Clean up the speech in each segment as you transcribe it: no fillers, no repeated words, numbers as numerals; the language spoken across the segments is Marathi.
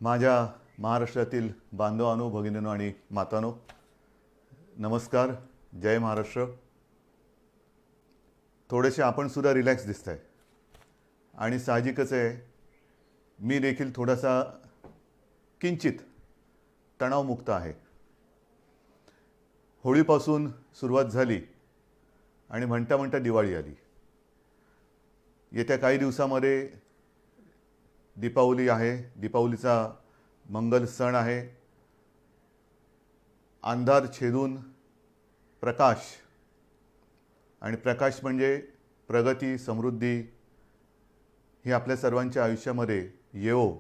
माझ्या महाराष्ट्रातील बांधवांनो, भगिनींनो आणि मातांनो, नमस्कार. जय महाराष्ट्र. थोडेसे आपण सुद्धा रिलॅक्स दिसताय आणि साहजिकच आहे, मी देखील थोडासा किंचित तणावमुक्त आहे. होळीपासून सुरुवात झाली आणि म्हणता म्हणता दिवाळी आली. येत्या काही दिवसामध्ये दीपावली आहे. दीपावलीचा मंगल सण आहे. अंधार छेदून प्रकाश, आणि प्रकाश म्हणजे प्रगती, समृद्धी ही आपल्या सर्वांच्या आयुष्यामध्ये येवो.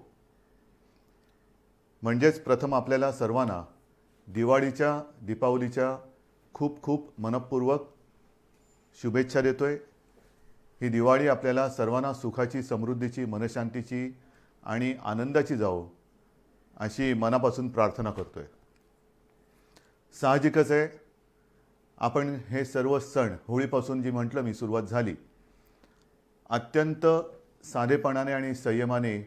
म्हणजेच प्रथम आपल्याला सर्वांना दीपावलीच्या खूप खूप मनपूर्वक शुभेच्छा देतोय. ही दिवाळी आपल्याला सर्वांना सुखाची, समृद्धीची, मनशांतीची आणि आनंदाची जावो अशी मनापासून प्रार्थना करतोय. साहजिकच आहे, आपण हे सर्व सण, होळीपासून जी म्हटलं मी सुरुवात झाली, अत्यंत साधेपणाने आणि संयमाने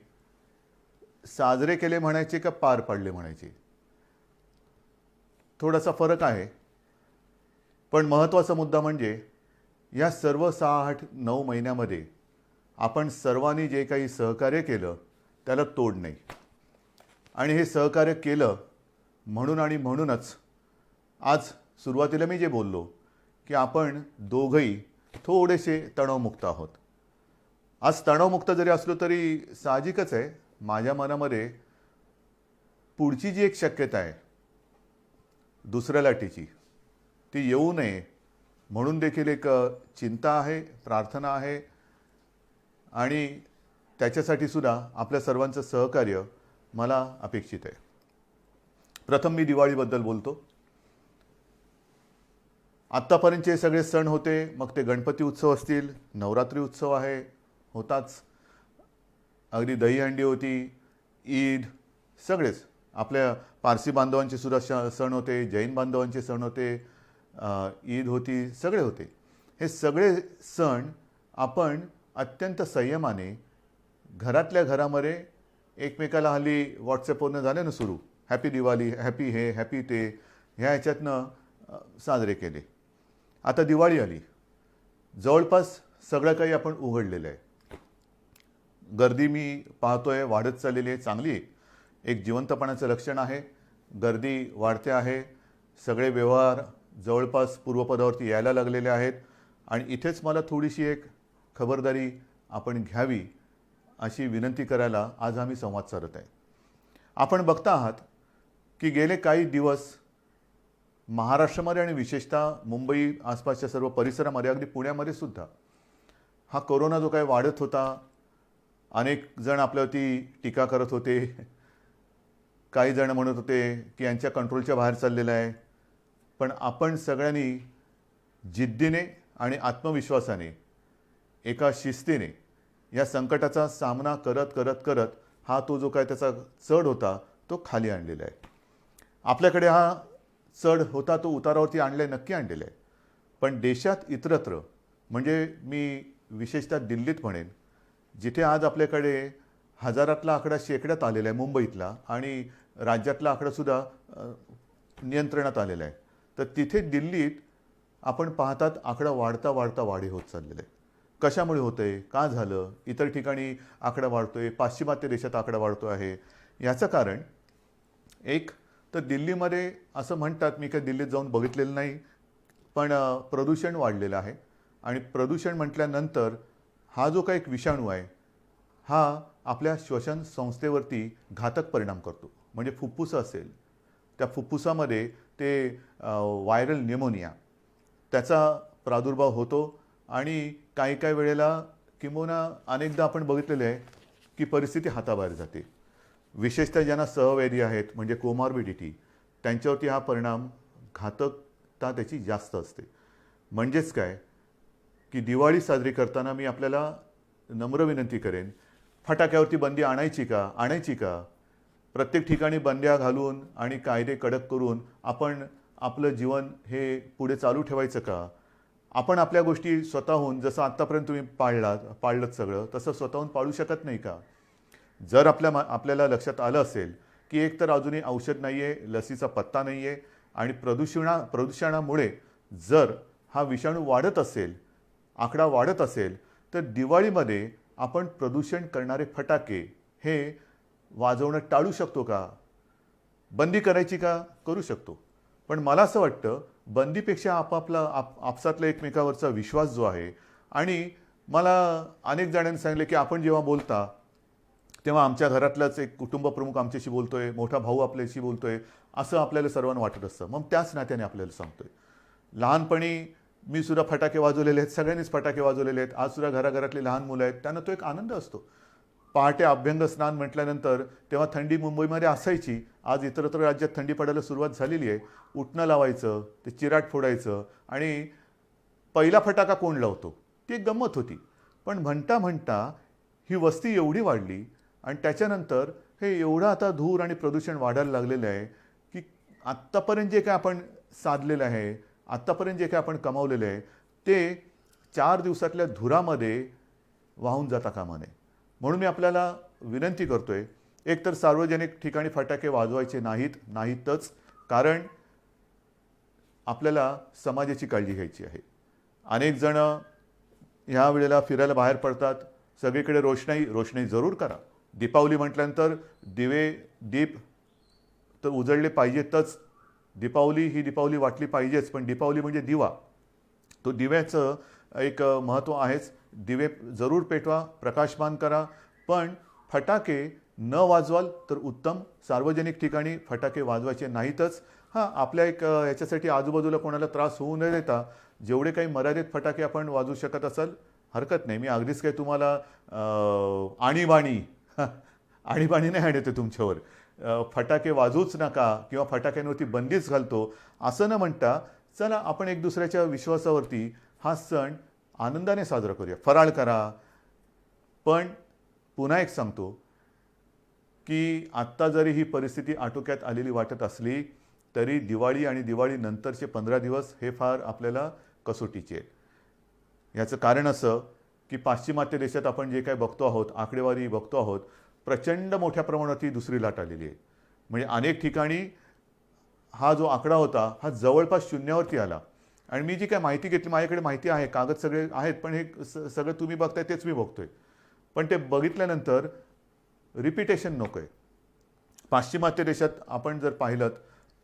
साजरे केले म्हणायचे का पार पाडले म्हणायचे, थोडासा फरक आहे. पण महत्त्वाचा मुद्दा म्हणजे या सर्व 6-8-9 महिन्यामध्ये आपण सर्वांनी जे काही सहकार्य केलं त्याला तोड नाही. आणि हे सहकार्य केलं म्हणून आणि म्हणूनच आज सुरुवातीला मी जे बोललो की आपण दोघंही थोडेसे तणावमुक्त आहोत. आज तणावमुक्त जरी असलो तरी साहजिकच आहे, माझ्या मनामध्ये पुढची जी एक शक्यता आहे दुसऱ्या लाटेची, ती येऊ नये म्हणून देखील एक चिंता आहे, प्रार्थना आहे. आणि त्याच्यासाठी सुद्धा आपल्या सर्वांचं सहकार्य मला अपेक्षित आहे. प्रथम मी दिवाळीबद्दल बोलतो. आत्तापर्यंतचे सगळे सण होते, मग ते गणपती उत्सव असतील, नवरात्री उत्सव आहे, होताच, अगदी दहीहंडी होती, ईद, सगळेच आपल्या पारसी बांधवांचे सुद्धा सण होते, जैन बांधवांचे सण होते, ईद होती, सगळे होते. हे सगळे सण आपण अत्यंत संयमाने घरातल्या घरामध्ये एकमेकाला, हल्ली व्हॉट्सॲपवरनं झाले ना सुरू, हॅपी दिवाळी, हॅपी हे, हॅपी ते, ह्या ह्याच्यातनं साजरे केले. आता दिवाळी आली, जवळपास सगळं काही आपण उघडलेलं आहे. गर्दी मी पाहतोय वाढत चाललेली आहे, चांगली आहे, एक जिवंतपणाचं लक्षण आहे. गर्दी वाढते आहे, सगळे व्यवहार जवळपास पूर्वपदावरती यायला लागलेले आहेत. आणि इथेच मला थोडीशी एक खबरदारी आपण घ्यावी अशी विनंती करायला आज आम्ही संवाद साधत आहे. आपण बघता आहात की गेले काही दिवस महाराष्ट्रामध्ये आणि विशेषतः मुंबई आसपासच्या सर्व परिसरामध्ये, अगदी पुण्यामध्ये सुद्धा हा कोरोना जो काही वाढत होता, अनेक जण आपल्यावरती टीका करत होते, काही जण म्हणत होते की यांच्या कंट्रोलच्या बाहेर चाललेलं आहे. पण आपण सगळ्यांनी जिद्दीने आणि आत्मविश्वासाने, एका शिस्तीने या संकटाचा सामना करत करत करत हा तो जो काय त्याचा चढ होता तो खाली आणलेला आहे. आपल्याकडे हा चढ होता तो उतारावरती आणला आहे, नक्की आणलेला आहे. पण देशात इतरत्र, म्हणजे मी विशेषतः दिल्लीत म्हणेन, जिथे आज आपल्याकडे हजारातला आकडा शेकड्यात आलेला आहे मुंबईतला, आणि राज्यातला आकडासुद्धा नियंत्रणात आलेला आहे, तर तिथे दिल्लीत आपण पाहतात आकडा वाढता वाढता वाढी होत चाललेला आहे. कशामुळे होतं आहे, का झालं, इतर ठिकाणी आकडा वाढतो आहे, पाश्चिमात्य देशात आकडा वाढतो आहे. याचं कारण एक तर दिल्लीमध्ये असं म्हणतात, मी काही दिल्लीत जाऊन बघितलेलं नाही, पण प्रदूषण वाढलेलं आहे. आणि प्रदूषण म्हटल्यानंतर हा जो काही एक विषाणू आहे हा आपल्या श्वसन संस्थेवरती घातक परिणाम करतो. म्हणजे फुफ्फुसं असेल, त्या फुफ्फुसामध्ये ते व्हायरल न्यूमोनिया, त्याचा प्रादुर्भाव होतो. आणि काही काही वेळेला किंबहुना अनेकदा आपण बघितलेलं आहे की परिस्थिती हाताबाहेर जाते. विशेषतः ज्यांना सहव्याधी आहेत, म्हणजे कोमॉर्बिडिटी, त्यांच्यावरती हा परिणाम, घातकता त्याची जास्त असते. म्हणजेच काय की दिवाळी साजरी करताना मी आपल्याला नम्र विनंती करेन, फटाक्यावरती बंदी आणायची का? प्रत्येक ठिकाणी बंद्या घालून आणि कायदे कडक करून आपण आपलं जीवन हे पुढे चालू ठेवायचं का? आपण आपल्या गोष्टी स्वतःहून, जसं आत्तापर्यंत तुम्ही पाळलंत सगळं, तसं स्वतःहून पाळू शकत नाही का? जर आपल्याला लक्षात आलं असेल की एक तर अजूनही औषध नाही आहे, लसीचा पत्ता नाही आहे आणि प्रदूषणामुळे जर हा विषाणू वाढत असेल, आकडा वाढत असेल, तर दिवाळीमध्ये आपण प्रदूषण करणारे फटाके हे वाजवणं टाळू शकतो का? बंदी करायची का? करू शकतो. पण मला असं वाटतं बंदीपेक्षा आपसातला एकमेकावरचा विश्वास जो आहे, आणि मला अनेक जणांनी सांगितले की आपण जेव्हा बोलता तेव्हा आमच्या घरातलाच एक कुटुंब प्रमुख आमच्याशी बोलतोय, मोठा भाऊ आपल्याशी बोलतोय, असं आपल्याला सर्वांना वाटत असतं. मग त्याच नात्याने आपल्याला सांगतोय. लहानपणी मी सुद्धा फटाके वाजवलेले आहेत, सगळ्यांनीच फटाके वाजवलेले आहेत. आज सुद्धा घराघरातली लहान मुलं आहेत, त्यांना तो एक आनंद असतो. पहाटे अभ्यंग स्नान म्हटल्यानंतर तेव्हा थंडी मुंबईमध्ये असायची, आज इतरत्र राज्यात थंडी पडायला सुरुवात झालेली आहे. उठणं लावायचं, ते चिराट फोडायचं आणि पहिला फटाका कोण लावतो ती एक गंमत होती. पण म्हणता म्हणता ही वस्ती एवढी वाढली आणि त्याच्यानंतर हे एवढं आता धूर आणि प्रदूषण वाढायला लागलेलं आहे की आत्तापर्यंत जे काय आपण साधलेलं आहे, आत्तापर्यंत जे काय आपण कमावलेलं आहे, ते 4 दिवसातल्या धुरामध्ये वाहून जाता कामा नये. म्हणून मी आपल्याला विनंती करतोय, एक तर सार्वजनिक ठिकाणी फटाके वाजवायचे नाहीतच, कारण आपल्याला समाजाची काळजी घ्यायची आहे. अनेक जण ह्या वेळेला फिरायला बाहेर पडतात, सगळीकडे रोषणाई जरूर करा. दीपावली म्हटल्यानंतर दीप तर उजळले पाहिजेतच. दीपावली वाटली पाहिजेच, पण दीपावली म्हणजे दिवा, तो दिव्याचं एक महत्त्व आहेच. दिवे जरूर पेटवा, प्रकाशमान करा, पण फटाके न वाजवाल तर उत्तम. सार्वजनिक ठिकाणी फटाके वाजवायचे नाहीतच. हां, आपल्या एक याच्यासाठी आजूबाजूला कोणाला त्रास होऊ न देता जेवढे काही मर्यादित फटाके आपण वाजवू शकत असाल हरकत नाही. मी अगदीच काही तुम्हाला आणीबाणी नाही आणते तुमच्यावर. फटाके वाजवूच नका किंवा फटाक्यांवरती बंदीच घालतो असं न म्हणता, चला आपण एक दुसऱ्याच्या विश्वासावरती हा सण आनंदाने साजरा करूया. फराळ करा. पण पुन्हा एक सांगतो की आत्ता जरी ही परिस्थिती आटोक्यात आलेली वाटत असली तरी दिवाळी आणि दिवाळी नंतरचे 15 दिवस हे फार आपल्याला कसोटीचे आहेत. याचं कारण असं की पाश्चिमात्य देशात आपण जे काय बघतो आहोत, आकडेवारी बघतो आहोत, प्रचंड मोठ्या प्रमाणात ही दुसरी लाट आलेली आहे. म्हणजे अनेक ठिकाणी हा जो आकडा होता हा जवळपास शून्यावरती आला. आणि मी जी काय माहिती घेतली, माझ्याकडे माहिती आहे, कागद सगळे आहेत, पण हे सगळं तुम्ही बघताय तेच मी बघतोय. पण ते बघितल्यानंतर रिपिटेशन नको आहे. पाश्चिमात्य देशात आपण जर पाहिलं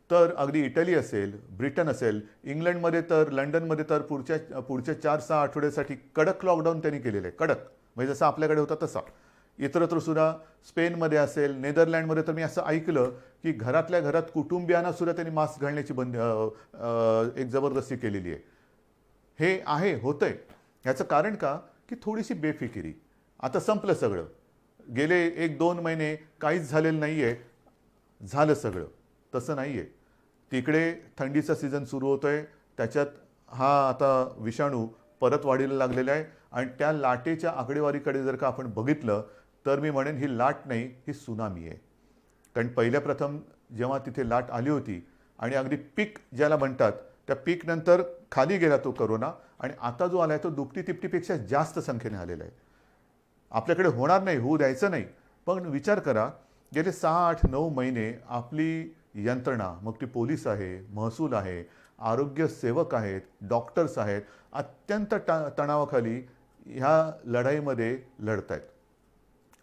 तर अगदी इटली असेल, ब्रिटन असेल, इंग्लंडमध्ये तर, लंडनमध्ये तर पुढच्या 4-6 आठवड्यासाठी कडक लॉकडाऊन त्यांनी केलेलं आहे. कडक म्हणजे जसं आपल्याकडे होता तसा. इतरत्र सुद्धा स्पेनमध्ये असेल, नेदरलँडमध्ये तर मी असं ऐकलं की घरातल्या घरात कुटुंबियांना सुद्धा त्यांनी मास्क घालण्याची एक जबरदस्ती केलेली आहे. हे होतंय. याचं कारण का की थोडीशी बेफिकिरी. आता संपलं सगळं. गेले 1-2 महिने काहीच झालेलं नाही आहे, झालं सगळं. तसं नाही आहे. तिकडे थंडीचा सीझन सुरू होतोय, त्याच्यात हा आता विषाणू परत वाढीला लागलेला आहे आणि त्या लाटेच्या आकडेवारीकडे जर का आपण बघितलं तर मी म्हणेन ही लाट नाही, ही सुनामी आहे. कारण पहिल्या प्रथम जेव्हा तिथे लाट आली होती आणि अगदी पीक ज्याला म्हणतात त्या पीक नंतर खाली गेला तो करोना, आणि आता जो आला आहे तो दुपटी तिपटीपेक्षा जास्त संख्येने आलेला आहे. आपल्याकडे होणार नाही, होऊ द्यायचं नाही. पण विचार करा, गेले 6-8-9 महिने आपली यंत्रणा, मग ती पोलीस आहे, महसूल आहे, आरोग्य सेवक आहेत, डॉक्टर्स आहेत, अत्यंत तणावाखाली ह्या लढाईमध्ये लढत आहेत.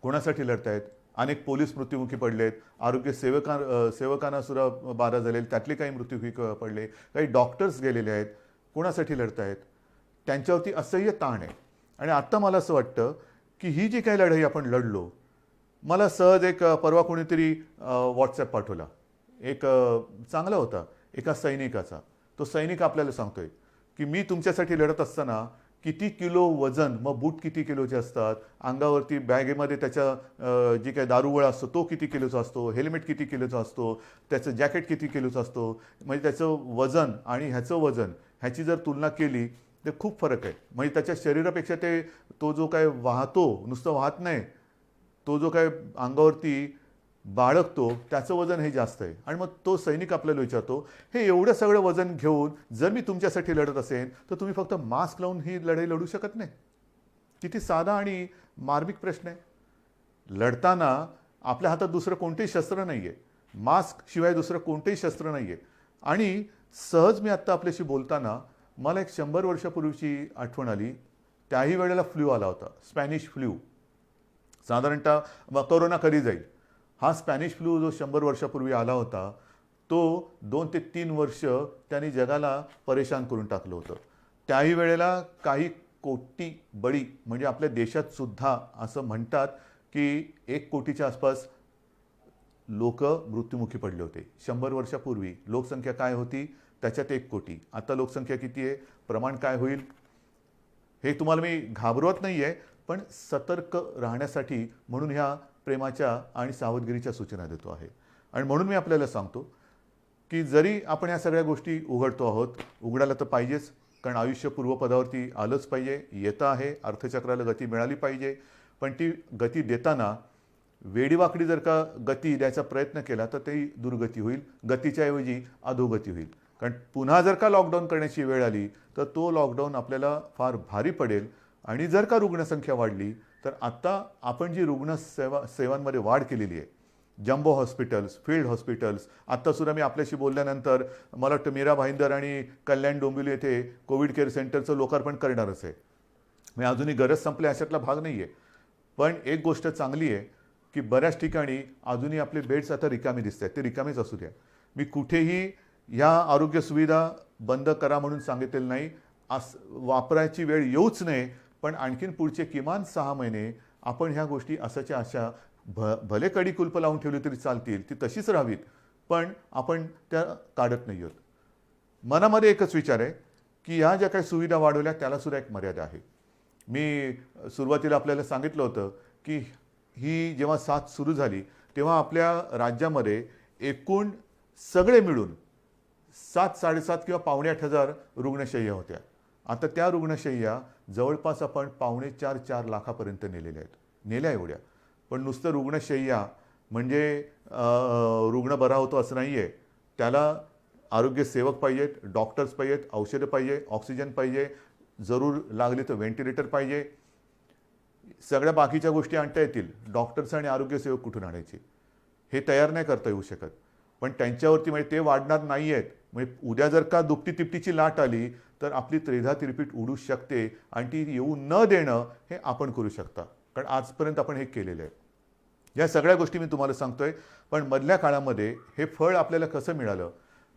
कोणासाठी लढत आहेत? अनेक पोलीस मृत्युमुखी पडलेत, आरोग्य सेवकांना सुद्धा बाधा झालेली, त्यातले काही मृत्युमुखी पडले, काही डॉक्टर्स गेलेले आहेत. कोणासाठी लढत आहेत? त्यांच्यावरती असह्य ताण आहे. आणि आत्ता मला असं वाटतं की ही जी काही लढाई आपण लढलो, मला सहज एक परवा कोणीतरी व्हॉट्सॲप पाठवला, एक चांगला होता, एका सैनिकाचा. तो सैनिक आपल्याला सांगतोय की मी तुमच्यासाठी लढत असताना किती किलो वजन, मग बूट किती किलोचे असतात, अंगावरती बॅगेमध्ये त्याच्या जी काही दारुगोळा असतो तो किती किलोचा असतो, हेल्मेट किती किलोचा असतो, त्याचं जॅकेट किती किलोचं असतो, म्हणजे त्याचं वजन आणि ह्याचं वजन ह्याची जर तुलना केली तर खूप फरक आहे. म्हणजे त्याच्या शरीरापेक्षा तो जो काय वाहतो, नुसतं वाहत नाही, तो जो काय अंगावरती बाळगतो त्याचं वजन हे जास्त आहे. आणि मग तो सैनिक आपल्याला विचारतो, हे एवढं सगळं वजन घेऊन जर मी तुमच्यासाठी लढत असेल तर तुम्ही फक्त मास्क लावून ही लढाई लढू शकत नाही? किती साधा आणि मार्मिक प्रश्न आहे. लढताना आपल्या हातात दुसरं कोणतेही शस्त्र नाही आहे, मास्क शिवाय दुसरं कोणतेही शस्त्र नाही आहे. आणि सहज मी आत्ता आपल्याशी बोलताना मला एक 100 वर्षापूर्वीची आठवण आली. त्याही वेळेला फ्लू आला होता, स्पॅनिश फ्लू. साधारणतः कोरोना कधी जाईल, हा स्पॅनिश फ्लू जो 100 वर्षापूर्वी आला होता तो 2 ते 3 वर्ष त्यांनी जगाला परेशान करून टाकलं होतं. त्याही वेळेला काही कोटी बळी, म्हणजे आपल्या देशात सुद्धा असं म्हणतात की 1 कोटीच्या आसपास लोक मृत्युमुखी पडले होते. 100 वर्षापूर्वी लोकसंख्या काय होती, त्याच्यात 1 कोटी. आता लोकसंख्या किती आहे, प्रमाण काय होईल, हे तुम्हाला मी घाबरवत नाही आहे, पण सतर्क राहण्यासाठी म्हणून ह्या प्रेमाच्या आणि सावधगिरीच्या सूचना देतो आहे. आणि म्हणून मी आपल्याला सांगतो की जरी आपण या सगळ्या गोष्टी उघडतो आहोत, उघडायला तर पाहिजेच, कारण आयुष्य पूर्वपदावरती आलंच पाहिजे, येतं आहे, अर्थचक्राला गती मिळाली पाहिजे. पण ती गती देताना वेडीवाकडी जर का गती द्यायचा प्रयत्न केला तर ती दुर्गती होईल, गतीच्या ऐवजी अधोगती होईल. कारण पुन्हा जर का लॉकडाऊन करण्याची वेळ आली तर तो लॉकडाऊन आपल्याला फार भारी पडेल. आणि जर का रुग्णसंख्या वाढली तर आत्ता आपण जी सेवांमध्ये वाढ केलेली आहे, जम्बो हॉस्पिटल्स, फील्ड हॉस्पिटल्स, आत्तासुद्धा मी आपल्याशी बोलल्यानंतर मला वाटतं मीरा भाईंदर आणि कल्याण डोंबिवली येथे कोविड केअर सेंटरचं लोकार्पण करणारच आहे. मी अजूनही गरज संपली अशातला भाग नाही आहे. पण एक गोष्ट चांगली आहे की बऱ्याच ठिकाणी अजूनही आपले बेड्स आता रिकामी दिसत आहेत, ते रिकामेच असू द्या. मी कुठेही या आरोग्य सुविधा बंद करा म्हणून सांगितलेलं नाही, वापरायची वेळ येऊच नये. पण आणखीन पुढचे किमान 6 महिने आपण ह्या गोष्टी असाच्या अशा भले कडी कुलप लावून ठेवली तरी चालतील, ती तशीच राहावीत, पण आपण त्या काढत नाही आहोत. मनामध्ये एकच विचार आहे की ह्या ज्या काही सुविधा वाढवल्या त्याला सुद्धा एक मर्यादा आहे. मी सुरुवातीला आपल्याला सांगितलं होतं की ही जेव्हा साथ सुरू झाली तेव्हा आपल्या राज्यामध्ये एकूण सगळे मिळून 7-7.5 किंवा 7,800 रुग्णशय्या होत्या. आता त्या रुग्णशय्या जवळपास आपण 4.5 लाखापर्यंत नेल्या एवढ्या. पण नुसतं रुग्णशय्या म्हणजे रुग्ण बरा होतो असं नाही आहे. त्याला आरोग्य सेवक पाहिजेत, डॉक्टर्स पाहिजेत, औषधं पाहिजे, ऑक्सिजन पाहिजे, जरूर लागली तर व्हेंटिलेटर पाहिजे. सगळ्या बाकीच्या गोष्टी आणता येतील, डॉक्टर्स आणि आरोग्य सेवक कुठून आणायचे हे तयार नाही करता येऊ शकत. पण त्यांच्यावरती म्हणजे ते वाढणार नाही आहेत. म्हणजे उद्या जर का दुपटी तिपटीची लाट आली तर आपली त्रेधा तिरपीट उडू शकते आणि ती येऊ न देणं हे आपण करू शकता, कारण आजपर्यंत आपण हे केलेलं आहे. या सगळ्या गोष्टी मी तुम्हाला सांगतोय. पण मधल्या काळामध्ये हे फळ आपल्याला कसं मिळालं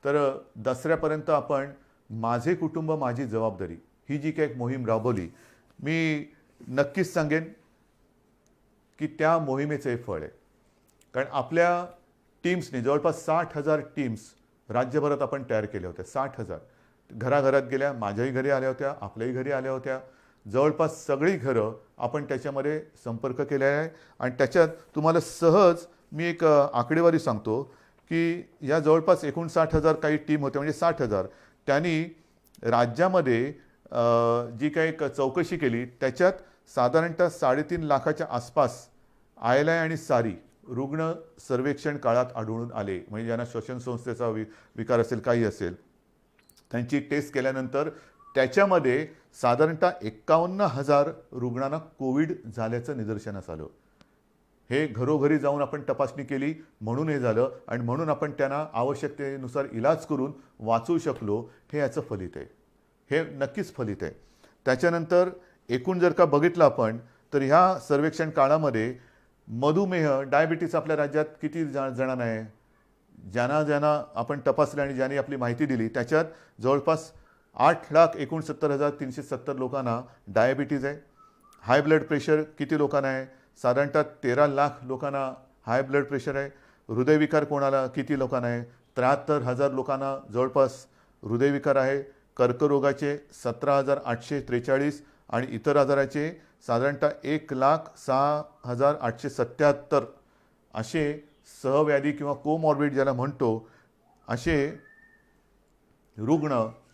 तर दसऱ्यापर्यंत आपण माझे कुटुंब माझी जबाबदारी ही जी काही मोहीम राबवली, मी नक्कीच सांगेन की त्या मोहिमेचं हे फळ आहे. कारण आपल्या टीम्सने जवळपास 60,000 टीम्स राज्यभरात आपण तयार केल्या होत्या. 60,000 घराघरात गेल्या, माझ्याही घरी आल्या होत्या, आपल्याही घरी आल्या होत्या. जवळपास सगळी घरं आपण त्याच्यामध्ये संपर्क केला आहे. आणि त्याच्यात तुम्हाला सहज मी एक आकडेवारी सांगतो की या जवळपास 59,000 काही टीम होत्या, म्हणजे 60,000. त्यांनी राज्यामध्ये जी काही चौकशी केली त्याच्यात साधारणतः 3.5 लाखाच्या आसपास आयलाय आणि सारी रुग्ण सर्वेक्षण काळात आढळून आले. म्हणजे ज्यांना श्वसन संस्थेचा विकार असेल, काही असेल, त्यांची टेस्ट केल्यानंतर त्याच्यामध्ये साधारणतः 51,000 रुग्णांना कोविड झाल्याचं निदर्शनास आलं. हे घरोघरी जाऊन आपण तपासणी केली म्हणून हे झालं आणि म्हणून आपण त्यांना आवश्यकतेनुसार इलाज करून वाचवू शकलो. हे याचं फलित आहे, हे नक्कीच फलित आहे. त्याच्यानंतर एकूण जर का बघितलं आपण तर ह्या सर्वेक्षण काळामध्ये मधुमेह, डायबिटीस आपल्या राज्यात किती जणांना आहे, ज्यांना आपण तपासले आणि ज्यांनी आपली माहिती दिली त्याच्यात जवळपास 8,69,370 लोकांना डायबिटीज आहे. हाय ब्लड प्रेशर किती लोकांना आहे, साधारणतः 13 लाख लोकांना हाय ब्लड प्रेशर आहे. हृदयविकार कोणाला किती लोकांना आहे, 73,000 लोकांना जवळपास हृदयविकार आहे. कर्करोगाचे 17,843 आणि इतर आजाराचे साधारणतः 1,06,877 असे सहव्याधी किंवा कोमॉर्बिड ज्याला म्हणतो असे रुग्ण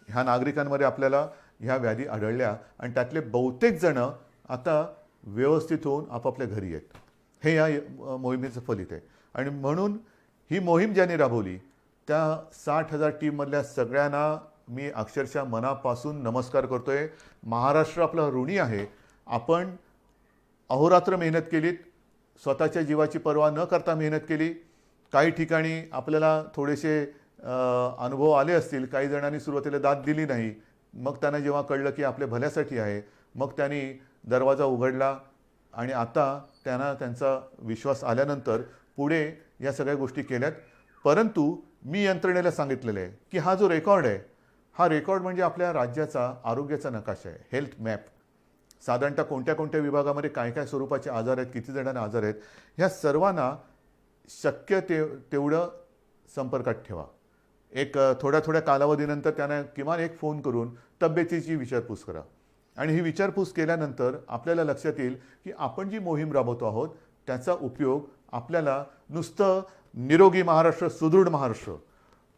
ह्या नागरिकांमध्ये आपल्याला ह्या व्याधी आढळल्या. आणि त्यातले बहुतेक जण आता व्यवस्थित होऊन आपापल्या घरी आहेत. हे या मोहिमेचं फलित आहे. आणि म्हणून ही मोहीम ज्यांनी राबवली त्या 60,000 टीममधल्या सगळ्यांना मी अक्षरशः मनापासून नमस्कार करतोय. महाराष्ट्र आपला ऋणी आहे. आपण अहोरात्र मेहनत केलीत, स्वतःच्या जीवाची पर्वा न करता मेहनत केली. काही ठिकाणी आपल्याला थोडेसे अनुभव आले असतील. काही जणांनी सुरुवातीला दाद दिली नाही. मग त्यांना जेव्हा कळलं की आपल्या भल्यासाठी आहे, मग त्यांनी दरवाजा उघडला आणि आता त्यांना त्यांचा विश्वास आल्यानंतर पुढे या सगळ्या गोष्टी केल्यात. परंतु मी यंत्रणेला सांगितलेलं आहे की हा जो रेकॉर्ड आहे, हा रेकॉर्ड म्हणजे आपल्या राज्याचा आरोग्याचा नकाशा आहे, हेल्थ मॅप. साधारणतः कोणत्या कोणत्या विभागामध्ये काय काय स्वरूपाचे आजार आहेत, किती जणांना आजार आहेत, ह्या सर्वांना शक्य तेवढं संपर्कात ठेवा. एक थोड्या थोड्या कालावधीनंतर त्यांना किमान एक फोन करून तब्येतीची विचारपूस करा. आणि ही विचारपूस केल्यानंतर आपल्याला लक्षात येईल की आपण जी मोहीम राबवतो आहोत त्याचा उपयोग आपल्याला नुसतं निरोगी महाराष्ट्र, सुदृढ महाराष्ट्र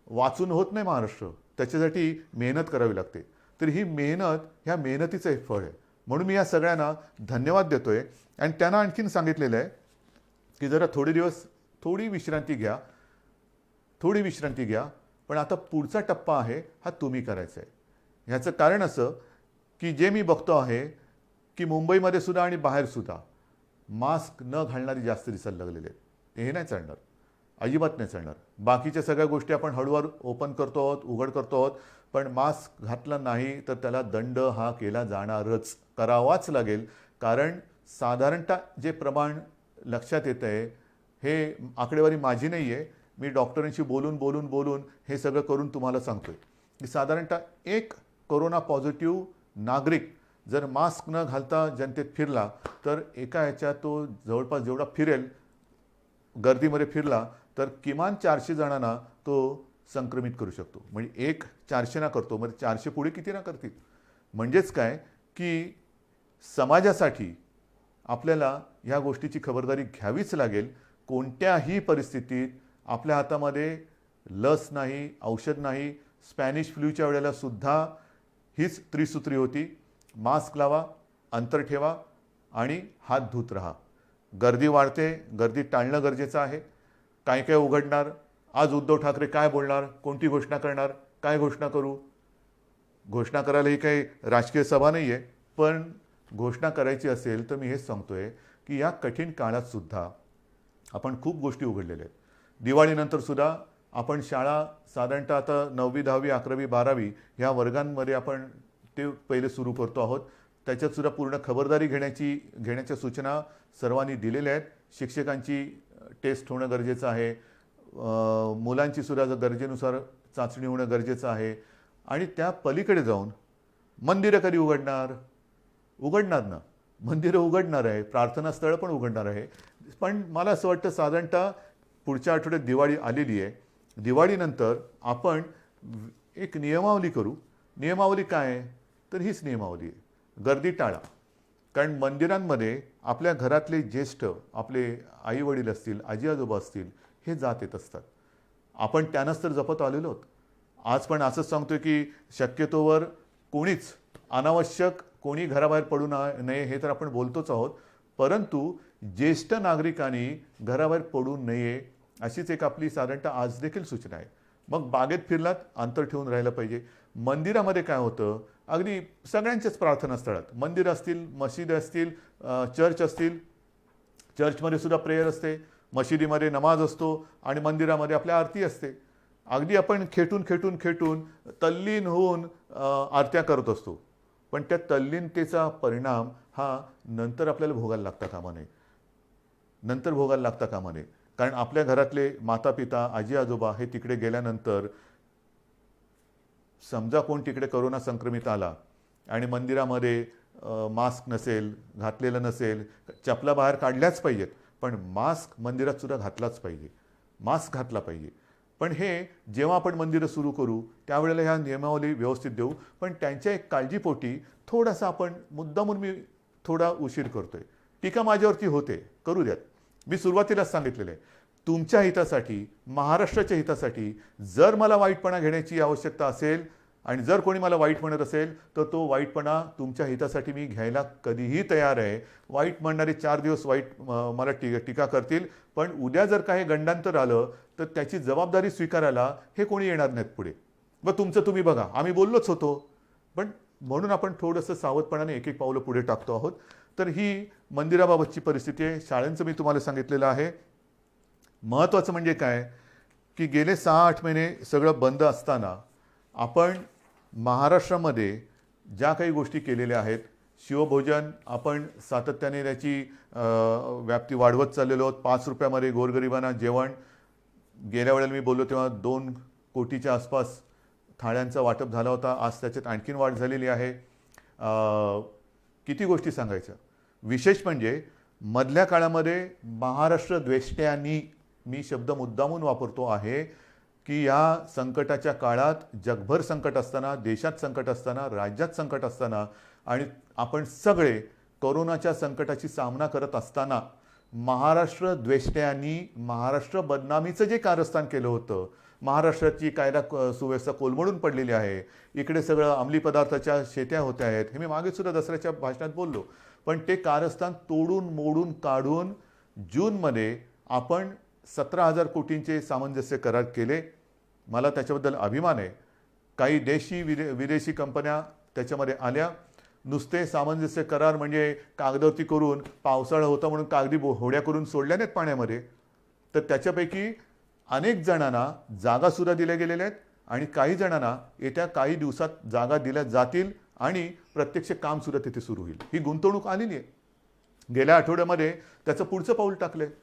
वाचून होत नाही. महाराष्ट्र त्याच्यासाठी मेहनत करावी लागते. तर ही मेहनत, ह्या मेहनतीचं एक फळ आहे. म्हणून मी या सगळ्यांना धन्यवाद देतोय. आणि त्यांना आणखीन सांगितलेलं आहे की जरा थोडे दिवस थोडी विश्रांती घ्या. पण आता पुढचा टप्पा आहे हा तुम्ही करायचा आहे. ह्याचं कारण असं की जे मी बघतो आहे की मुंबईमध्ये सुद्धा आणि बाहेर सुद्धा मास्क न घालणारी जास्त दिसायला लागलेले आहेत. हे नाही चालणार, अजिबात नाही चालणार. बाकीच्या सगळ्या गोष्टी आपण हळूहळू ओपन करतो आहोत, उघड करतो आहोत. पण मास्क घातला नाही तर त्याला दंड हा केला जाणारच, करावाच लागेल. कारण साधारणतः जे प्रमाण लक्षात येतं आहे, हे आकडेवारी माझी नाही आहे, मी डॉक्टरांशी बोलून हे सगळं करून तुम्हाला सांगतोय की साधारणतः एक कोरोना पॉझिटिव्ह नागरिक जर मास्क न घालता जनतेत फिरला तर एका ह्याच्यात तो जवळपास जेवढा फिरेल, गर्दीमध्ये फिरला तर किमान 400 जणांना तो संक्रमित करू शकतो. म्हणजे एक 400 ना करतो, म्हणजे 400 पुढे किती ना करतील. म्हणजेच काय की समाजासाठी आपल्याला ह्या गोष्टीची खबरदारी घ्यावीच लागेल. कोणत्याही परिस्थितीत आपल्या हातामध्ये लस नाही, औषध नाही. स्पॅनिश फ्लूच्या वेळेला सुद्धा हीच त्रिसूत्री होती: मास्क लावा, अंतर ठेवा आणि हात धुत राहा. गर्दी वाढते, गर्दी टाळणं गरजेचं आहे. काय काय उघडणार, आज उद्धव ठाकरे काय बोलणार, कोणती घोषणा करणार, काय घोषणा करू. घोषणा करायला ही काही राजकीय सभा नाही आहे, पण घोषणा करायची असेल तर मी हेच सांगतोय की या कठीण काळात सुद्धा आपण खूप गोष्टी उघडलेल्या आहेत. दिवाळीनंतर सुद्धा आपण शाळा साधारणतः आता 9वी, 10वी, 11वी, 12वी ह्या वर्गांमध्ये आपण ते पहिले सुरू करतो आहोत. त्याच्यात सुद्धा पूर्ण खबरदारी घेण्याच्या सूचना सर्वांनी दिलेल्या आहेत. शिक्षकांची टेस्ट होणं गरजेचं आहे, मुलांची सुद्धा गरजेनुसार चाचणी होणं गरजेचं आहे. आणि त्या पलीकडे जाऊन मंदिरं कधी उघडणार ना, मंदिरं उघडणार आहे, प्रार्थनास्थळं पण उघडणार आहे. पण मला असं वाटतं साधारणतः पुढच्या आठवड्यात दिवाळी आलेली आहे. दिवाळीनंतर आपण एक नियमावली करू. नियमावली काय आहे तर हीच नियमावली आहे: गर्दी टाळा. कारण मंदिरांमध्ये आपल्या घरातले ज्येष्ठ, आपले आई वडील असतील, आजी आजोबा असतील, हे जात येत असतात. आपण त्यांनाच तर जपत आलेलो आहोत. आज पण असंच सांगतोय की शक्यतोवर कोणीच अनावश्यक कोणी घराबाहेर पडू नये, हे तर आपण बोलतोच आहोत. परंतु ज्येष्ठ नागरिकांनी घराबाहेर पडू नये अशीच एक आपली साधारणतः आज देखील सूचना आहे. मग बागेत फिरलात, अंतर ठेवून राहिलं पाहिजे. मंदिरामध्ये काय होतं, अगदी सगळ्यांच्याच प्रार्थनास्थळात, मंदिर असतील, मशीद असतील, चर्च असतील, चर्चमध्ये सुद्धा प्रेयर असते, मशिदीमध्ये नमाज असतो आणि मंदिरामध्ये आपल्या आरती असते. अगदी आपण खेटून तल्लीन होऊन आरत्या करत असतो. पण त्या तल्लीनतेचा परिणाम हा नंतर आपल्याला भोगायला लागता कामा नये. कारण आपल्या घरातले माता पिता, आजी आजोबा हे तिकडे गेल्यानंतर समजा कोण तिकडे कोरोना संक्रमित आला आणि मंदिरामध्ये मास्क नसेल, घातलेलं नसेल, चपला बाहेर काढल्याच पाहिजेत, पण मास्क मंदिरात सुद्धा घातलाच पाहिजे, मास्क घातला पाहिजे. पण हे जेव्हा आपण मंदिरं सुरू करू त्यावेळेला ह्या नियमावली व्यवस्थित देऊ. पण त्यांच्या एक काळजीपोटी थोडासा आपण मुद्दामून मी थोडा उशीर करतोय. टीका माझ्यावरती होते, करू द्यात. मी सुरुवातीलाच सांगितलेलं आहे, तुमच्या हितासाठी, महाराष्ट्राच्या हितासाठी जर मला वाईटपणा घेण्याची आवश्यकता असेल आणि जर कोणी मला वाईट म्हणत असेल तर तो वाईटपणा तुमच्या हितासाठी मी घ्यायला कधीही तयार आहे. वाईट म्हणणारे 4 दिवस वाईट मला टीका करतील, पण उद्या जर काही गंडांतर आलं तर त्याची जबाबदारी स्वीकारायला हे कोणी येणार नाहीत पुढे. मग तुमचं तुम्ही बघा, आम्ही बोललोच होतो. पण म्हणून आपण थोडंसं सावधपणाने एक एक पावलं पुढे टाकतो आहोत. तर ही मंदिराबाबतची परिस्थिती आहे. शाळांचं मी तुम्हाला सांगितलेलं आहे. महत्त्वाचं म्हणजे काय की गेले 6-8 महिने सगळं बंद असताना आपण महाराष्ट्रामध्ये ज्या काही गोष्टी केलेल्या आहेत, शिवभोजन आपण सातत्याने त्याची व्याप्ती वाढवत चाललेलो आहोत. 5 रुपयामध्ये गोरगरिबांना जेवण. गेल्या वेळेला मी बोललो तेव्हा 2 कोटीच्या आसपास थाळ्यांचा वाटप झाला होता. आज त्याच्यात आणखीन वाढ झालेली आहे. किती गोष्टी सांगायच्या. विशेष म्हणजे मधल्या काळामध्ये महाराष्ट्र द्वेष्ट्यांनी, मी शब्द मुद्दामून वापरतो आहे की या संकटाच्या काळात, जगभर संकट असताना, देशात संकट असताना, राज्यात संकट असताना आणि आपण सगळे कोरोनाच्या संकटाची सामना करत असताना महाराष्ट्र द्वेष्ट्यांनी महाराष्ट्र बदनामीचं जे कारस्थान केलं होतं, महाराष्ट्राची कायदा सुव्यवस्था कोलमडून पडलेली आहे, इकडे सगळं अंमली पदार्थाच्या शेत्या होत्या आहेत, हे मी मागे सुद्धा दसऱ्याच्या भाषणात बोललो. पण ते कारस्थान तोडून मोडून काढून जूनमध्ये आपण 17,000 कोटींचे सामंजस्य करार केले. मला त्याच्याबद्दल अभिमान आहे. काही विदेशी कंपन्या त्याच्यामध्ये आल्या. नुसते सामंजस्य करार म्हणजे कागदावरती करून, पावसाळा होता म्हणून कागदी होड्या करून सोडल्या नाहीत पाण्यामध्ये. तर त्याच्यापैकी अनेक जणांना जागासुद्धा दिल्या गेलेल्या आहेत आणि काही जणांना येत्या काही दिवसात जागा दिल्या जातील आणि प्रत्यक्ष कामसुद्धा तिथे सुरू होईल. ही गुंतवणूक आलेली आहे. गेल्या आठवड्यामध्ये त्याचं पुढचं पाऊल टाकलं आहे.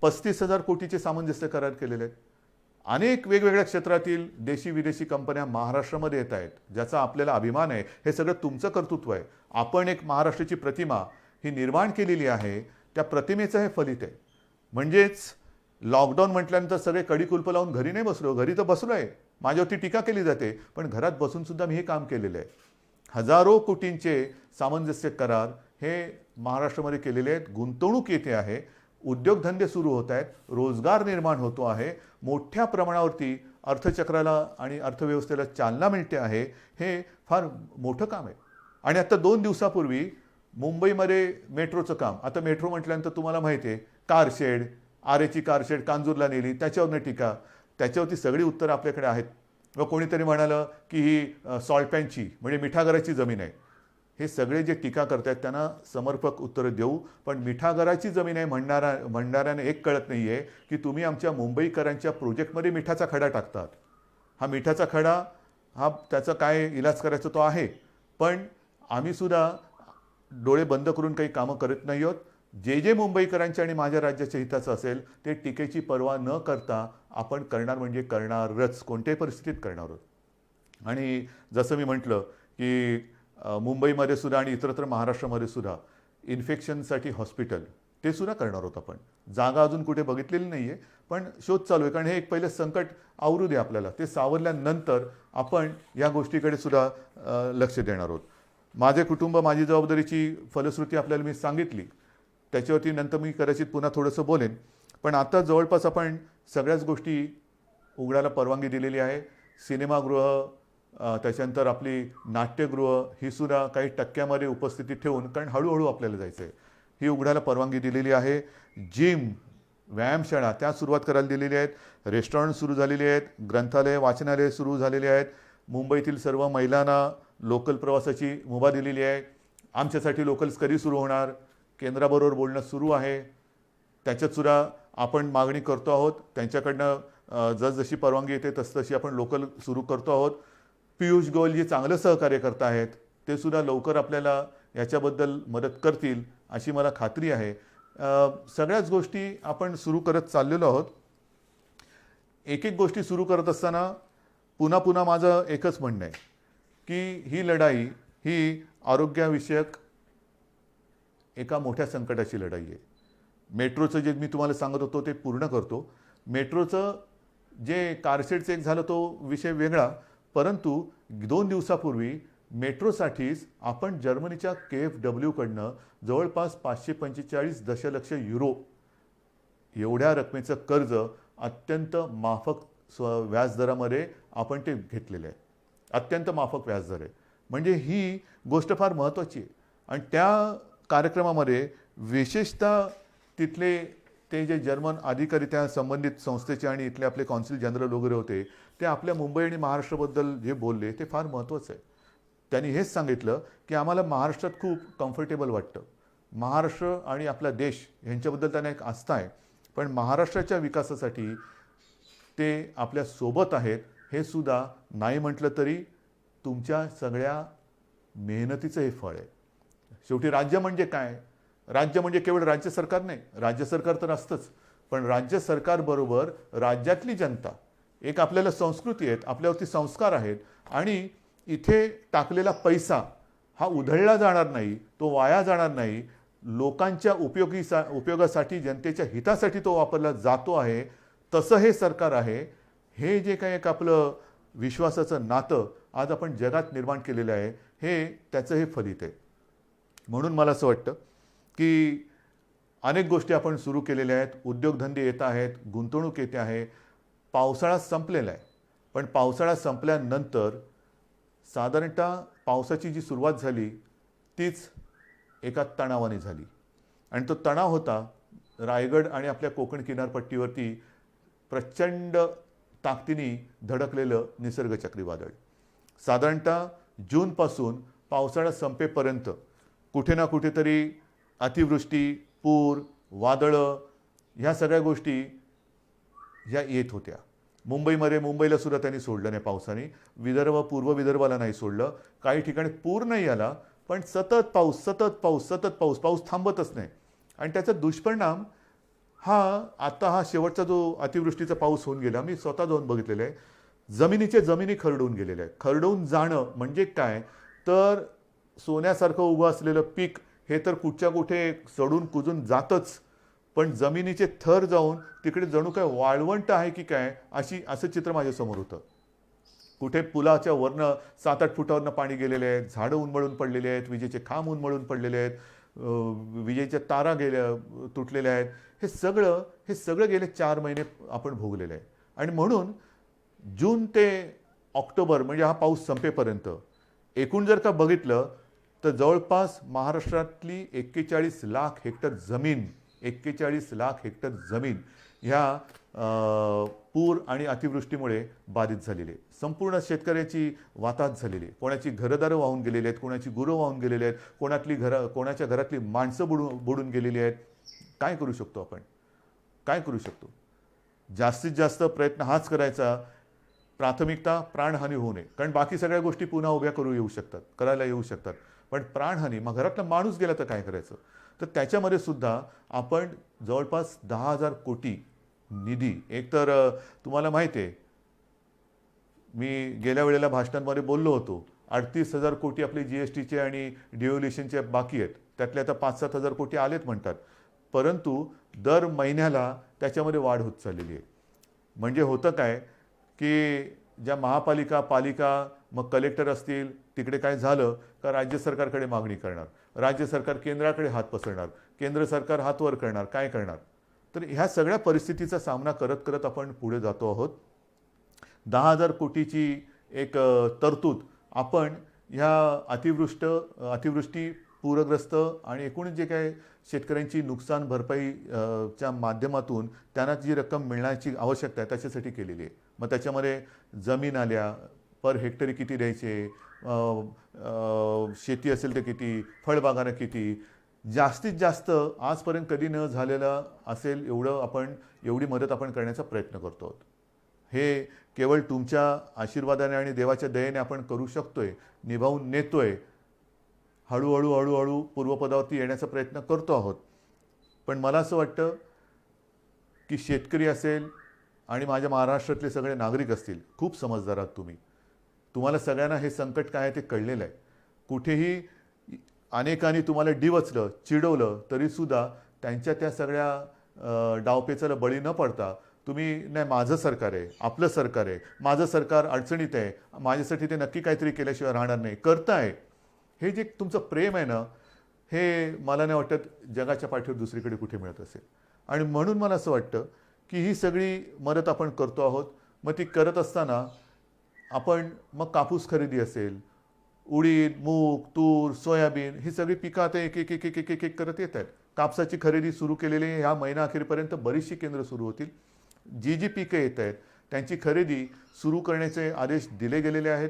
35,000 कोटीचे सामंजस्य करार केलेले आहेत. अनेक वेगवेगळ्या क्षेत्रातील देशी विदेशी कंपन्या महाराष्ट्रामध्ये येत आहेत, ज्याचा आपल्याला अभिमान आहे. हे सगळं तुमचं कर्तृत्व आहे. आपण एक महाराष्ट्राची प्रतिमा ही निर्माण केलेली आहे. त्या प्रतिमेचं हे फलित आहे. म्हणजेच लॉकडाऊन म्हटल्यानंतर सगळे कडी-कुलपं लावून घरी नाही बसलो. घरी तर बसलो आहे. माझ्यावरती टीका केली जाते, पण घरात बसून सुद्धा मी हे काम केलेलं आहे. हजारो कोटींचे सामंजस्य करार हे महाराष्ट्रामध्ये केलेले आहेत. गुंतवणूक येते आहे. उद्योगधंदे सुरू होत आहेत. रोजगार निर्माण होतो आहे. मोठ्या प्रमाणावरती अर्थचक्राला आणि अर्थव्यवस्थेला चालना मिळते आहे. हे फार मोठं काम आहे. आणि आता 2 दिवसापूर्वी मुंबईमध्ये मेट्रोचं काम, आता मेट्रो म्हटल्यानंतर तुम्हाला माहिती आहे, कारशेड, आरेची कारशेड कांजूरला नेली, त्याच्यावरनं टीका. त्याच्यावरती सगळी उत्तरं आपल्याकडे आहेत. व कोणीतरी म्हणालं की ही सॉल्टपॅनची म्हणजे मिठागराची जमीन आहे. हे सगळे जे टीका करतायत त्यांना समर्पक उत्तरं देऊ. पण मिठागराची जमीन आहे म्हणणाऱ्याने एक कळत नाही आहे की तुम्ही आमच्या मुंबईकरांच्या प्रोजेक्टमध्ये मिठाचा खडा टाकतात. हा मिठाचा खडा हा त्याचा काय इलाज करायचा तो आहे, पण आम्हीसुद्धा डोळे बंद करून काही कामं करत नाही आहोत. जे मुंबईकरांच्या आणि माझ्या राज्याच्या हिताचं असेल ते टीकेची पर्वा न करता आपण करणार म्हणजे करणारच, कोणत्याही परिस्थितीत करणार आहोत. आणि जसं मी म्हटलं की मुंबईमध्ये सुद्धा आणि इतरत्र महाराष्ट्रामध्ये सुद्धा इन्फेक्शनसाठी हॉस्पिटल ते सुद्धा करणार आहोत आपण. जागा अजून कुठे बघितलेली नाही आहे, पण शोध चालू आहे. कारण हे एक पहिलं संकट आवरू दे आपल्याला. ते सावरल्यानंतर आपण या गोष्टीकडे सुद्धा लक्ष देणार आहोत. माझे कुटुंब माझी जबाबदारीची फलश्रुती आपल्याला मी सांगितली. त्याच्यावरती नंतर मी कदाचित पुन्हा थोडंसं बोलेन. पण आता जवळपास आपण सगळ्याच गोष्टी उघडायला परवानगी दिलेली आहे. सिनेमागृह, त्याच्यानंतर आपली नाट्यगृह ही सुद्धा काही टक्क्यामध्ये उपस्थिती ठेवून, कारण हळूहळू आपल्याला जायचं आहे, ही उघडायला परवानगी दिलेली आहे. जिम, व्यायामशाळा त्या सुरुवात करायला दिलेली आहेत. रेस्टॉरंट सुरू झालेली आहेत. ग्रंथालय, वाचनालय सुरू झालेली आहेत. मुंबईतील सर्व महिलांना लोकल प्रवासाची मुभा दिलेली आहे. आमच्यासाठी लोकल्स कधी सुरू होणार, केंद्राबरोबर बोलणं सुरू आहे. त्याच्यातसुद्धा आपण मागणी करतो आहोत. त्यांच्याकडनं जसजशी परवानगी येते तसतशी आपण लोकल सुरू करतो आहोत. पियुष गोयल जे चांगलं सहकार्य करत आहेत ते सुद्धा लवकर आपल्याला याच्याबद्दल मदत करतील अशी मला खात्री आहे. सगळ्याच गोष्टी आपण सुरू करत चाललेलो आहोत. एक एक गोष्टी सुरू करत असताना पुन्हा पुन्हा माझं एकच म्हणणं आहे की ही लढाई ही आरोग्यविषयक एका मोठ्या संकटाची लढाई आहे. मेट्रोचं जे मी तुम्हाला सांगत होतो ते पूर्ण करतो. मेट्रोचं जे कारशेडचं एक झालं तो विषय वेगळा, परंतु 2 दिवसापूर्वी मेट्रोसाठीच आपण जर्मनीच्या KfW कडनं जवळपास 545 दशलक्ष युरो एवढ्या रकमेचं कर्ज अत्यंत माफक व्याजदरामध्ये आपण ते घेतलेलं आहे. अत्यंत माफक व्याजदर आहे. म्हणजे ही गोष्ट फार महत्त्वाची आहे. आणि त्या कार्यक्रमामध्ये विशेषतः तिथले ते जे जर्मन अधिकारी त्या संबंधित संस्थेचे आणि इथले आपले कॉन्सिल जनरल वगैरे होते, ते आपल्या मुंबई आणि महाराष्ट्राबद्दल जे बोलले ते फार महत्त्वाचं आहे. त्यांनी हेच सांगितलं की आम्हाला महाराष्ट्रात खूप कम्फर्टेबल वाटतं. महाराष्ट्र आणि आपला देश यांच्याबद्दल त्यांना एक आस्था आहे, पण महाराष्ट्राच्या विकासासाठी ते आपल्या सोबत आहेत हे सुद्धा नाही म्हटलं तरी तुमच्या सगळ्या मेहनतीचं हे फळ आहे. शेवटी राज्य म्हणजे काय? राज्य म्हणजे केवळ राज्य सरकार नाही, राज्य सरकार तर असतंच, पण राज्य सरकारबरोबर राज्यातली जनता, एक आपल्याला संस्कृती आहेत, आपल्यावरती संस्कार आहेत आणि इथे टाकलेला पैसा हा उधळला जाणार नाही, तो वाया जाणार नाही, लोकांच्या उपयोगासाठी, जनतेच्या हितासाठी तो वापरला जातो आहे, तसं हे सरकार आहे. हे जे काही एक आपलं विश्वासाचं नातं आज आपण जगात निर्माण केलेलं आहे, हे त्याचं हे फलित आहे. म्हणून मला असं वाटतं की अनेक गोष्टी आपण सुरू केलेल्या आहेत, उद्योगधंदे येत आहेत, गुंतवणूक येते आहे. पावसाळा संपलेला आहे, पण पावसाळा संपल्यानंतर साधारणतः पावसाची जी सुरुवात झाली तीच एका तणावाने झाली आणि तो तणाव होता रायगड आणि आपल्या कोकण किनारपट्टीवरती प्रचंड ताकदीने धडकलेलं निसर्ग चक्रीवादळ. साधारणतः जूनपासून पावसाळा संपेपर्यंत कुठे ना कुठेतरी अतिवृष्टी, पूर, वादळं ह्या सगळ्या गोष्टी ह्या येत होत्या. मुंबईला सुद्धा त्यांनी सोडलं नाही पावसाने, पूर्व विदर्भाला नाही सोडलं. काही ठिकाणी पूर नाही आला, पण सतत पाऊस थांबतच नाही आणि त्याचा दुष्परिणाम हा शेवटचा जो अतिवृष्टीचा पाऊस होऊन गेला, मी स्वतः जाऊन बघितलेलं आहे. जमिनी खरडून गेलेल्या आहे. खरडून जाणं म्हणजे काय तर सोन्यासारखं उभं असलेलं पीक हे तर कुठच्या कुठे सडून कुजून जातच, पण जमिनीचे थर जाऊन तिकडे जणू काय वाळवंट आहे की काय असं चित्र माझ्यासमोर होतं. कुठे पुलाच्या वरनं 7-8 फुटावरनं पाणी गेलेले आहेत, झाडं उन्मळून पडलेले आहेत, विजेचे खांब उन्मळून पडलेले आहेत, विजेच्या तारा तुटलेल्या आहेत. हे सगळं गेले 4 महिने आपण भोगलेलं आहे. आणि म्हणून जून ते ऑक्टोबर म्हणजे हा पाऊस संपेपर्यंत एकूण जर का बघितलं तर जवळपास महाराष्ट्रातली 41 लाख हेक्टर जमीन ह्या पूर आणि अतिवृष्टीमुळे बाधित झालेली आहे. संपूर्ण शेतकऱ्याची वाताहत झालेली आहे. कोणाची घरदारं वाहून गेलेली आहेत, कोणाची गुरं वाहून गेलेली आहेत, कोणाच्या घरातली माणसं बुडून गेलेली आहेत. काय करू शकतो आपण? काय करू शकतो? जास्तीत जास्त प्रयत्न हाच करायचा, प्राथमिकता प्राणहानी होऊ नये. कारण बाकी सगळ्या गोष्टी पुन्हा उभ्या करायला येऊ शकतात, पण प्राणहानी, मग घरातला माणूस गेला तर काय करायचं? तर त्याच्यामध्ये सुद्धा आपण जवळपास 10,000 कोटी निधी, एकतर तुम्हाला माहिती आहे मी गेल्या वेळेला भाषणांमध्ये बोललो होतो, 38,000 कोटी आपले GSTचे आणि डिव्होल्युशनचे बाकी आहेत, त्यातले आता 5-7 हजार कोटी आलेत म्हणतात, परंतु दर महिन्याला त्याच्यामध्ये वाढ होत चाललेली आहे. म्हणजे होतं काय की ज्या पालिका मग कलेक्टर असतील, तिकडे काय झालं का राज्य सरकारकडे मागणी करणार, राज्य सरकार केंद्राकडे हात पसरणार, केंद्र सरकार हात वर करणार, काय करणार? तर ह्या सगळ्या परिस्थितीचा सामना करत करत आपण पुढे जातो आहोत. 10,000 कोटीची एक तरतूद आपण ह्या अतिवृष्टी, पूरग्रस्त आणि एकूण जे काय शेतकऱ्यांची नुकसान भरपाई च्या माध्यमातून त्यांना जी रक्कम मिळण्याची आवश्यकता आहे त्याच्यासाठी केलेली आहे. मग त्याच्यामध्ये जमीन आल्या, पर हेक्टरी किती द्यायचे, शेती असेल तर किती, फळबागांना किती, जास्तीत जास्त आजपर्यंत कधी न झालेलं असेल एवढी मदत आपण करण्याचा प्रयत्न करतो आहोत. हे केवळ तुमच्या आशीर्वादाने आणि देवाच्या दयेने आपण करू शकतोय, निभावून नेतोय, हळूहळू पूर्वपदावरती येण्याचा प्रयत्न करतो आहोत. पण मला असं वाटतं की शेतकरी असेल आणि माझ्या महाराष्ट्रातले सगळे नागरिक असतील, खूप समजदार आहात तुम्ही. तुम्हाला सगळ्यांना हे संकट काय आहे ते कळलेलं आहे. कुठेही अनेकांनी तुम्हाला डिवचलं, चिडवलं तरीसुद्धा त्यांच्या त्या सगळ्या डावपेचाला बळी न पडता तुम्ही नाही, माझं सरकार आहे, आपलं सरकार आहे, माझं सरकार अडचणीत आहे, माझ्यासाठी ते नक्की काहीतरी केल्याशिवाय राहणार नाही, करताय. हे जे तुमचं प्रेम आहे ना, हे मला नाही वाटत जगाच्या पाठीवर दुसरीकडे कुठे मिळत असेल. आणि म्हणून मला असं वाटतं की ही सगळी मदत आपण करतो आहोत. मग ती करत असताना आपण मग कापूस खरेदी असेल, उडीद, मूग, तूर, सोयाबीन ही सगळी पिकं आता एक करत येत आहेत. कापसाची खरेदी सुरू केलेली ह्या महिना अखेरपर्यंत बरीचशी केंद्र सुरू होतील. जी पिकं येत आहेत त्यांची खरेदी सुरू करण्याचे आदेश दिले गेलेले आहेत.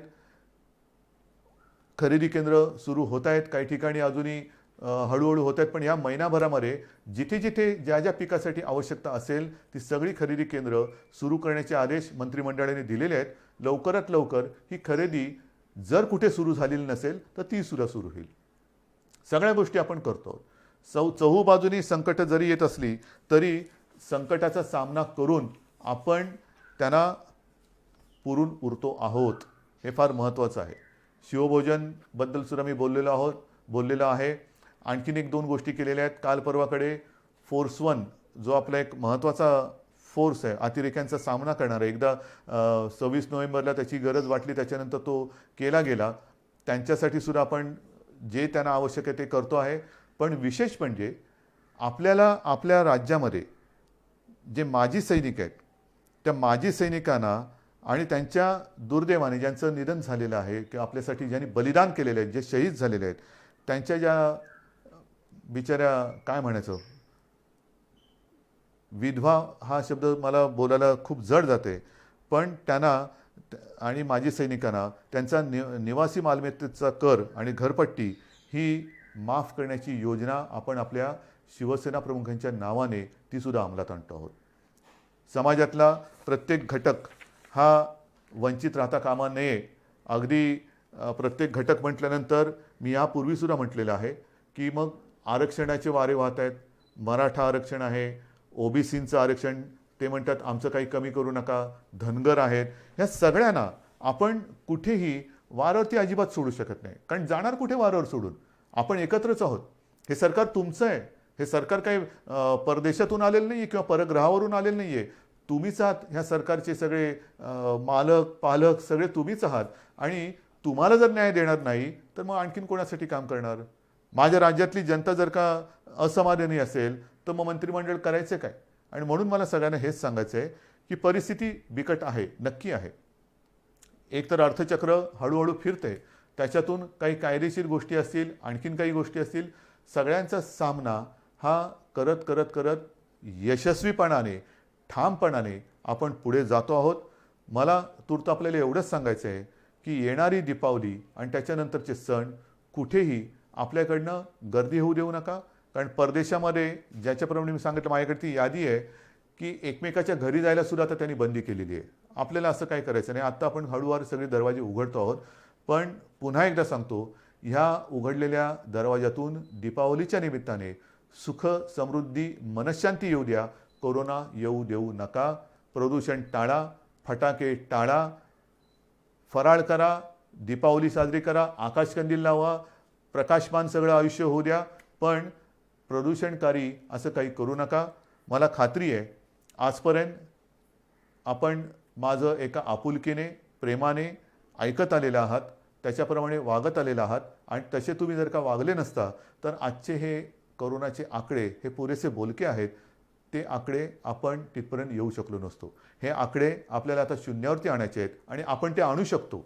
खरेदी केंद्र सुरू होत आहेत. काही ठिकाणी अजूनही हळूहळू होत आहेत, पण या महिनाभरामध्ये जिथे जिथे ज्या ज्या पिकासाठी आवश्यकता असेल ती सगळी खरेदी केंद्र सुरू करण्याचे आदेश मंत्रिमंडळाने दिलेले आहेत. लवकरात लवकर ही खरेदी जर कुठे सुरू झालेली नसेल तर ती सुद्धा सुरू होईल. सगळ्या गोष्टी आपण करतो. चहूबाजूनी संकट जरी येत असली तरी संकटाचा सामना करून आपण त्यांना पुरून उरतो आहोत, हे फार महत्त्वाचं आहे. शिवभोजनबद्दल सुद्धा मी बोललेलो आहे. आणखीन एक दोन गोष्टी केलेल्या आहेत. काल परवाकडे फोर्स 1 जो आपला एक महत्त्वाचा फोर्स आहे, अतिरेक्यांचा सामना करणारा, एकदा 26 नोव्हेंबरला त्याची गरज वाटली त्याच्यानंतर तो केला गेला. त्यांच्यासाठी सुद्धा आपण जे त्यांना आवश्यक आहे ते करतो आहे. पण विशेष म्हणजे आपल्याला आपल्या राज्यामध्ये जे माजी सैनिक आहेत त्या माजी सैनिकांना आणि त्यांच्या दुर्दैवाने ज्यांचं निधन झालेलं आहे किंवा आपल्यासाठी ज्यांनी बलिदान केलेलं आहे, जे शहीद झालेले आहेत, त्यांच्या ज्या बिचाऱ्या काय म्हणायचं, विधवा हा शब्द मला बोलायला खूप जड जाते, पण त्यांना आणि माजी सैनिकांना त्यांचा निवासी मालमत्तेचा कर आणि घरपट्टी ही माफ करण्याची योजना आपण आपल्या शिवसेना प्रमुखांच्या नावाने ती सुद्धा अंमलात आणतो आहोत. समाजातला प्रत्येक घटक हा वंचित राहता कामा नये. अगदी प्रत्येक घटक म्हटल्यानंतर मी यापूर्वीसुद्धा म्हटलेलं आहे की मग आरक्षणाचे वारे वाहत आहेत. मराठा आरक्षण आहे, ओबीसींचं आरक्षण, ते म्हणतात आमचं काही कमी करू नका, धनगर आहेत, ह्या सगळ्यांना आपण कुठेही वारावरती अजिबात सोडू शकत नाही. कारण जाणार कुठे वारावर सोडून? आपण एकत्रच आहोत. हे सरकार तुमचं आहे. हे सरकार काही परदेशातून आलेलं नाही आहे किंवा परग्रहावरून आलेलं नाही आहे. तुम्हीच आहात ह्या सरकारचे सगळे मालक पालक सगळे तुम्हीच आहात. आणि तुम्हाला जर न्याय देणार नाही तर मग आणखीन कोणासाठी काम करणार? माझ्या राज्यातली जनता जर का असमाधानी असेल तर मग मंत्रिमंडळ करायचे काय? आणि म्हणून मला सगळ्यांना हेच सांगायचं आहे की परिस्थिती बिकट आहे, नक्की आहे. एकतर अर्थचक्र हळूहळू फिरते, त्याच्यातून काही कायदेशीर गोष्टी असतील, आणखीन काही गोष्टी असतील, सगळ्यांचा सामना हा करत करत करत यशस्वीपणाने ठामपणाने आपण पुढे जातो आहोत. मला तूर्त आपल्याला एवढंच सांगायचं आहे की येणारी दीपावली आणि त्याच्यानंतरचे सण कुठेही आपल्याकडनं गर्दी होऊ देऊ नका. कारण परदेशामध्ये ज्याच्याप्रमाणे मी सांगितलं, माझ्याकडे ती यादी आहे की एकमेकाच्या घरी जायला सुद्धा आता त्यांनी बंदी केलेली आहे. आपल्याला असं काय करायचं नाही. आत्ता आपण हळूहळू सगळे दरवाजे उघडतो आहोत. पण पुन्हा एकदा सांगतो, ह्या उघडलेल्या दरवाजातून दीपावलीच्या निमित्ताने सुख समृद्धी मनशांती येऊ द्या. कोरोना येऊ देऊ नका. प्रदूषण टाळा, फटाके टाळा, फराळ करा, दीपावली साजरी करा, आकाशकंदील लावा, प्रकाशमान सगळं आयुष्य होऊ द्या. पण प्रदूषणकारी असं काही करू नका. मला खात्री आहे आजपर्यंत आपण माझं एका आपुलकीने प्रेमाने ऐकत आलेलं आहात, त्याच्याप्रमाणे वागत आलेला आहात. आणि तसे तुम्ही जर का वागले नसता तर आजचे हे कोरोनाचे आकडे हे पुरेसे बोलके आहेत. ते आकडे आपण तिथपर्यंत येऊ शकलो नसतो. हे आकडे आपल्याला आता शून्यावरती आणायचे आहेत आणि आपण ते आणू शकतो.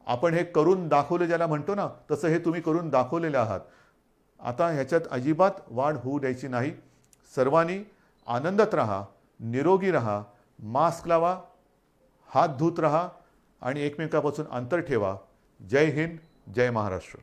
आपण हे करून दाखवले ज्याला म्हणतो ना, तसं हे तुम्ही करून दाखवलेले आहात. आता ह्याच्यात अजिबात वाढ होऊ द्यायची नाही. सर्वांनी आनंदात राहा, निरोगी राहा, मास्क लावा, हात धुत राहा आणि एकमेकापासून अंतर ठेवा. जय हिंद, जय महाराष्ट्र.